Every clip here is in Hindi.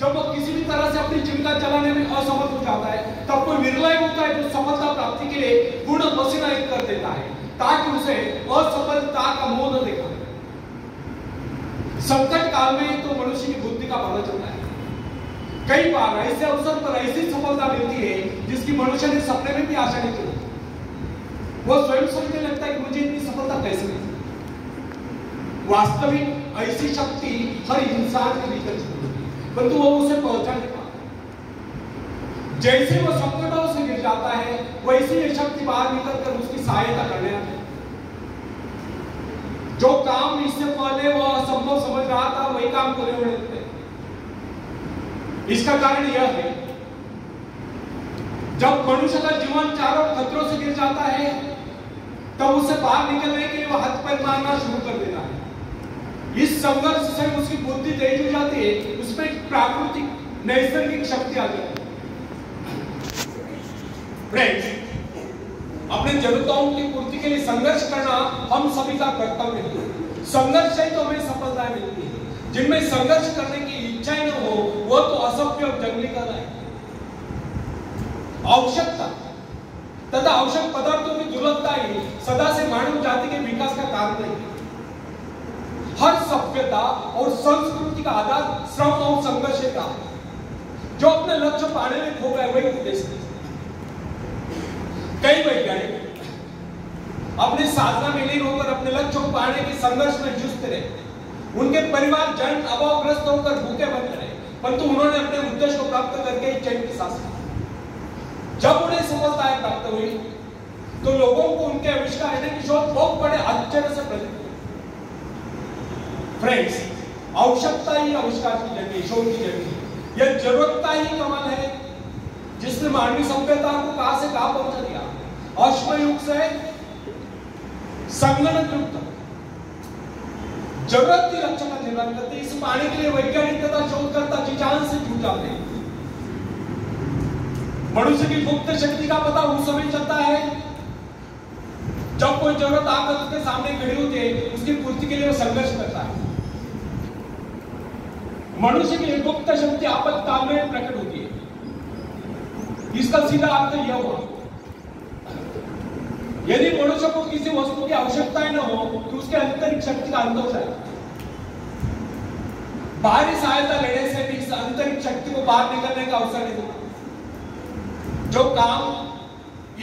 जब वो किसी भी तरह से अपनी जीविका चलाने में असमर्थ हो जाता है, तब कोई निर्णय होता है जो सफलता प्राप्ति के लिए पूर्ण पसीना एक कर देता है, ताकि उसे असफलता का मोह न देखा। संकट काल में तो मनुष्य की बुद्धि का पता चलता है। कई बार ऐसे अवसर पर ऐसी सफलता मिलती है जिसकी मनुष्य ने सपने में भी आशा नहीं की। वो स्वयं सोचने लगता है कि मुझे इतनी सफलता कैसे मिली। वास्तविक ऐसी शक्ति हर इंसान के भीतर छुपी होती है, परंतु वो उसे पहुंचा नहीं पाता। जैसे वो सफलता से गिर जाता है, वैसे ये शक्ति बाहर निकलकर उसकी सहायता करने आती है। जो काम इससे पहले वो असंभव समझ रहा था, वही काम पूरे होने लगते हैं। इसका कारण यह है, जब मनुष्य का जीवन चारों खतरों से गिर जाता है, तब उसे बाहर निकलने के लिए वो हाथ पैर मारना शुरू कर देता है। इस संघर्ष से उसकी बुद्धि तेज हो जाती है, उसमें प्राकृतिक नैसर्गिक शक्ति आ जाती है। फ्रेंड्स, अपने जरूरतों की पूर्ति के लिए संघर्ष करना हम सभी का कर्तव्य है। संघर्ष से तो हमें सफलता मिलती है। जिनमें संघर्ष करने की इच्छा ही न हो, वो तो असभ्य और जंगली कहलाए। आवश्यकता तथा आवश्यक पदार्थों की दुर्लभता ही सदा से मानव जाति के विकास का कारण है। हर सभ्यता और संस्कृति का आधार श्रम और संघर्ष का, जो अपने लक्ष्य पाने में खो गए वही उद्देश्य है। कई वैज्ञानिक अपने साधना में लीन होकर अपने लक्ष्य को पाने के संघर्ष में जूझते रहे। उनके परिवार जन अभावग्रस्त होकर भूखे बन रहे, परंतु उन्होंने अपने उद्देश्य को प्राप्त करके चैन की सांस ली। जब उन्हें सफलताएं प्राप्त हुई, तो लोगों को उनके आविष्कार की शोध बहुत बड़े आश्चर्य से प्रतीत हुई। फ्रेंड्स, आवश्यकता ही आविष्कार की जगह, शोध की जगह। यह जरूरत का ही कमाल है जिसने मानवीय सभ्यता को कहां से कहां पहुंचा दिया। अश्मयुग से संगणक युग तक जरूरत की लक्ष्य का निर्माण करते। इस पाने के लिए वैज्ञानिक तथा शोधकर्ता जी जान से जुट जाते हैं। मनुष्य की गुप्त शक्ति का पता उस समय चलता है जब कोई जरूरत आकर उसके सामने खड़ी होती है, उसकी पूर्ति के लिए वो संघर्ष करता है। मनुष्य की गुप्त शक्ति आपातकाल में प्रकट होती है। इसका सीधा अर्थ यह हुआ, यदि मनुष्य को किसी वस्तु की आवश्यकता ही न हो, तो उसके आंतरिक शक्ति का अंत हो जाएगा। बाहरी सहायता लेने से भी इस आंतरिक शक्ति को बाहर निकलने का अवसर नहीं होता। जो काम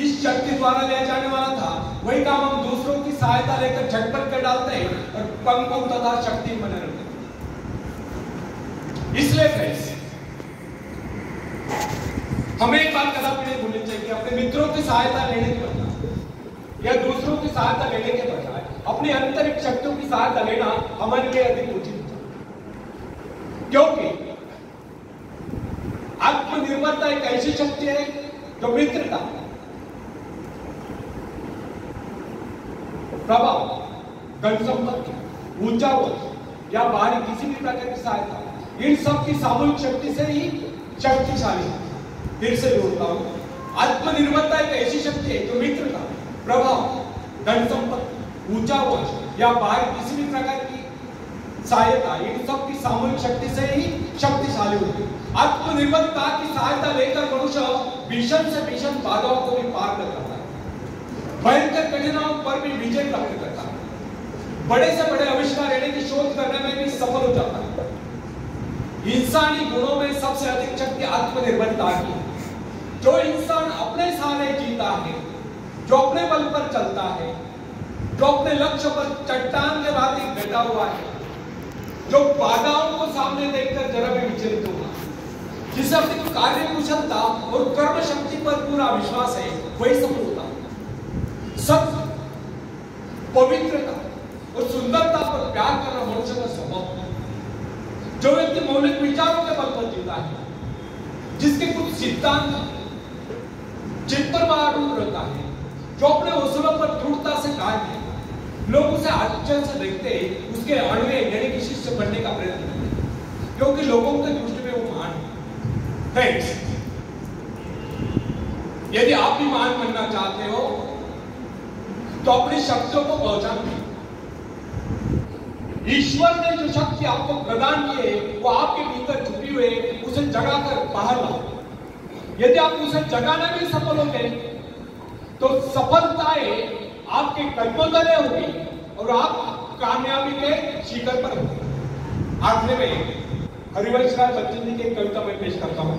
इस शक्ति द्वारा लिया जाने वाला था, वही काम हम दूसरों की सहायता लेकर झटपट कर डालते हैं और पंगु तथा शक्ति बने रहते हैं। इसलिए फ्रेंड्स, हमें एक बात कदापि नहीं भूलनी चाहिए कि अपने मित्रों की सहायता लेने के बजाय या दूसरों की सहायता लेने के बजाय अपनी आंतरिक शक्तियों की सहायता लेना हमारे लिए अधिक उचित है। क्योंकि आत्मनिर्भरता एक ऐसी शक्ति है जो मित्रता, प्रभाव, धन संपत्ति, ऊर्जा या बाहरी किसी भी प्रकार की सहायता, इन सब की सामूहिक शक्ति से ही शक्तिशाली है। फिर से जोड़ता हूं, आत्मनिर्भरता एक ऐसी शक्ति है जो मित्रता, प्रभाव, धन संपत्ति, ऊर्जा या बाहरी किसी भी प्रकार की सहायता, इन सब की सामूहिक शक्ति से ही शक्तिशाली होती है। आत्मनिर्भरता की सहायता लेकर मनुष्य भीषण से भीषण बाधाओं को भी पार कर जाता है, भयंकर कठिनाइयों पर भी विजय प्राप्त करता है, बड़े से बड़े आविष्कार लेने की शोध करने में भी सफल हो जाता है। इंसानी गुणों में सबसे अधिक शक्ति आत्मनिर्भरता की है। जो इंसान अपने सहारे जीता है, जो अपने बल पर चलता है, जो अपने लक्ष्य पर चट्टान के भांति बैठा हुआ है, जो बाधाओं को सामने देखकर जरा भी विचलित होगा, जिसे अपनी कार्य कुशलता और कर्म शक्ति पर पूरा विश्वास है, वही सफल होता है। सत्य, पवित्रता और सुंदरता पर प्यार करना मनुष्य का स्वभाव है। जो व्यक्ति मौलिक विचारों के बल पर जीता है, जिसके कुछ सिद्धांत चित्त पर आरूढ़ रहता है, जो अपने उसूलों पर दृढ़ता से कायम है, लोग उसे आश्चर्य से देखते हैं, उसके अणुए यानी कि शिष्य बनने का प्रयत्न करते हैं, क्योंकि लोगों के दृष्टि में वो महान है। फ्रेंड्स, यदि आप भी महान बनना चाहते हो, तो अपनी शक्तियों को पहचानो। ईश्वर ने जो शक्ति आपको प्रदान की है, वो आपके भीतर छुपी हुई है, उसे उसे जगाकर बाहर लाओ। यदि आप उसे जगाने में सफल होंगे तो सफलताएं आपके कदमों तले होगी और आप कामयाबी के शिखर पर होंगे। आखिर में हरिवंश राय बच्चन जी की कविता में पेश करता हूं।